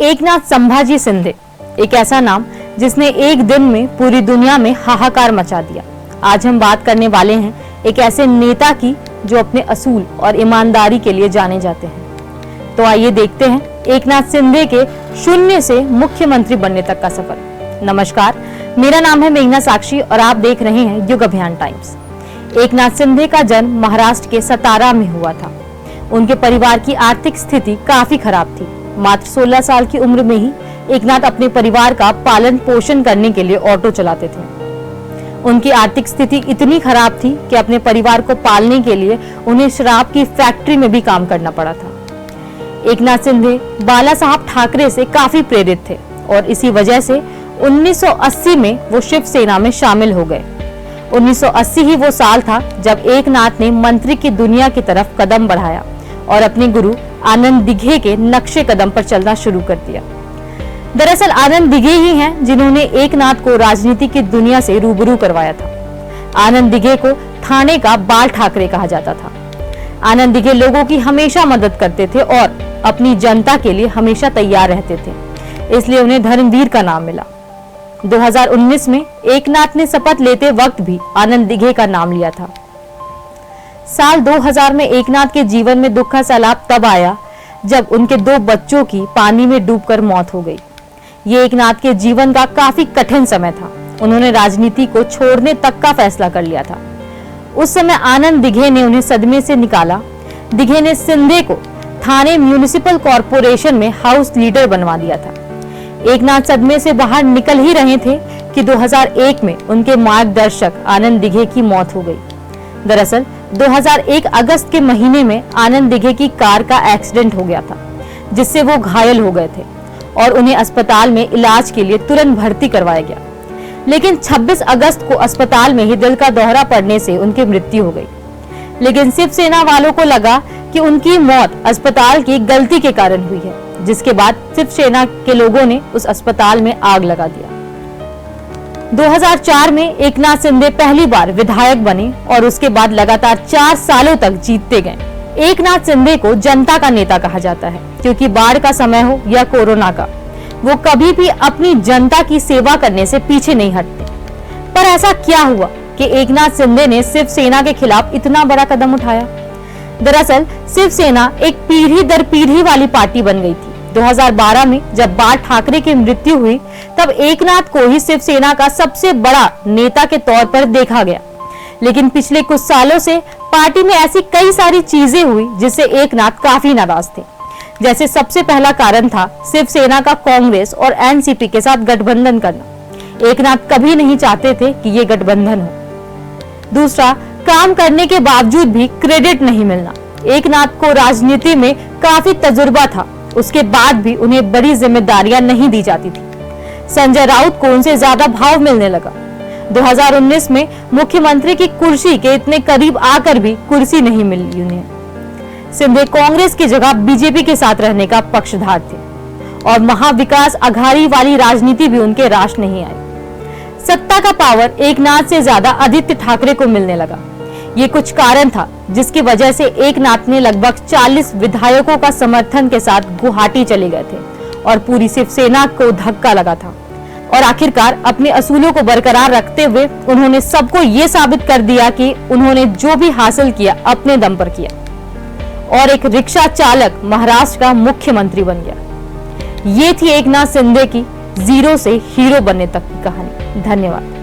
एकनाथ संभाजी शिंदे एक ऐसा नाम जिसने एक दिन में पूरी दुनिया में हाहाकार मचा दिया। आज हम बात करने वाले हैं एक ऐसे नेता की जो अपने असूल और ईमानदारी के लिए जाने जाते हैं। तो आइए देखते हैं एकनाथ शिंदे के शून्य से मुख्यमंत्री बनने तक का सफर। नमस्कार, मेरा नाम है मेघना साक्षी और आप देख रहे हैं युग अभियान टाइम्स। एकनाथ शिंदे का जन्म महाराष्ट्र के सतारा में हुआ था। उनके परिवार की आर्थिक स्थिति काफी खराब थी। मात्र 16 साल की उम्र में ही एकनाथ अपने परिवार का पालन पोषण करने के लिए ऑटो चलाते थे। उनकी आर्थिक स्थिति इतनी खराब थी कि अपने परिवार को पालने के लिए उन्हें शराब की फैक्ट्री में भी काम करना पड़ा था। एकनाथ शिंदे बाला साहब ठाकरे से काफी प्रेरित थे और इसी वजह से 1980 में वो शिवसेना में शामिल हो गए। 1980 ही वो साल था जब एकनाथ ने मंत्री की दुनिया की तरफ कदम बढ़ाया और अपने गुरु आनंद दिघे के नक्शे कदम पर चलना शुरू कर दिया। दरअसल आनंद दिघे ही हैं जिन्होंने एकनाथ को राजनीति की दुनिया से रूबरू करवाया था। आनंद दिघे को ठाणे का बाल ठाकरे कहा जाता था। आनंद दिघे लोगों की हमेशा मदद करते थे और अपनी जनता के लिए हमेशा तैयार रहते थे, इसलिए उन्हें धर्मवीर का नाम मिला। 2019 में एकनाथ ने शपथ लेते वक्त भी आनंद दिघे का नाम लिया था। साल 2000 में एकनाथ के जीवन में दुख का सैलाब तब आया जब उनके 2 बच्चों की पानी में डूबकर मौत हो गई। ये एकनाथ के जीवन का काफी कठिन समय था। उन्होंने राजनीति को छोड़ने तक का फैसला कर लिया था। उस समय आनंद दिघे ने उन्हें सदमे से निकाला। दिघे ने शिंदे को ठाणे म्युनिसिपल कॉर्पोरेशन में हाउस लीडर बनवा दिया था। एकनाथ सदमे से बाहर निकल ही रहे थे कि 2001 में उनके मार्गदर्शक आनंद दिघे की मौत हो गई। दरअसल 2001 अगस्त के महीने में आनंद दिघे की कार का एक्सीडेंट हो गया था, जिससे वो घायल हो गए थे और उन्हें अस्पताल में इलाज के लिए तुरंत भर्ती करवाया गया। लेकिन 26 अगस्त को अस्पताल में ही दिल का दौरा पड़ने से उनकी मृत्यु हो गई। लेकिन शिवसेना वालों को लगा कि उनकी मौत अस्पताल की गलती के कारण हुई है, जिसके बाद शिवसेना के लोगों ने उस अस्पताल में आग लगा दिया। 2004 में एकनाथ शिंदे पहली बार विधायक बने और उसके बाद लगातार 4 सालों तक जीतते गए। एकनाथ शिंदे को जनता का नेता कहा जाता है, क्योंकि बाढ़ का समय हो या कोरोना का, वो कभी भी अपनी जनता की सेवा करने से पीछे नहीं हटते। पर ऐसा क्या हुआ कि एकनाथ शिंदे ने शिवसेना के खिलाफ इतना बड़ा कदम उठाया? दरअसल शिवसेना एक पीढ़ी दर पीढ़ी वाली पार्टी बन गई थी। 2012 में जब बाल ठाकरे की मृत्यु हुई तब एकनाथ को ही शिवसेना का सबसे बड़ा नेता के तौर पर देखा गया। लेकिन पिछले कुछ सालों से पार्टी में ऐसी कई सारी चीजें हुई जिससे एकनाथ काफी नाराज थे। जैसे सबसे पहला कारण था शिवसेना का कांग्रेस और एनसीपी के साथ गठबंधन करना। एकनाथ कभी नहीं चाहते थे कि ये गठबंधन हो। दूसरा, काम करने के बावजूद भी क्रेडिट नहीं मिलना। एकनाथ को राजनीति में काफी तजुर्बा था, उसके बाद भी उन्हें बड़ी जिम्मेदारियां नहीं दी जाती थी। संजय राउत को उनसे ज्यादा भाव मिलने लगा। 2019 में मुख्यमंत्री की कुर्सी के इतने करीब आकर भी कुर्सी नहीं मिली उन्हें। शिंदे कांग्रेस की जगह बीजेपी के साथ रहने का पक्षधर थे और महाविकास अघाड़ी वाली राजनीति भी उनके राश नहीं आई। सत्ता का पावर एकनाथ से ज्यादा आदित्य ठाकरे को मिलने लगा। ये कुछ कारण था जिसकी वजह से एकनाथ ने लगभग 40 विधायकों का समर्थन के साथ गुवाहाटी चले गए थे और पूरी शिवसेना को धक्का लगा था। और आखिरकार अपने असूलों को बरकरार रखते हुए उन्होंने सबको ये साबित कर दिया कि उन्होंने जो भी हासिल किया अपने दम पर किया और एक रिक्शा चालक महाराष्ट्र का मुख्यमंत्री बन गया। ये थी एकनाथ शिंदे की जीरो से हीरो बनने तक की कहानी। धन्यवाद।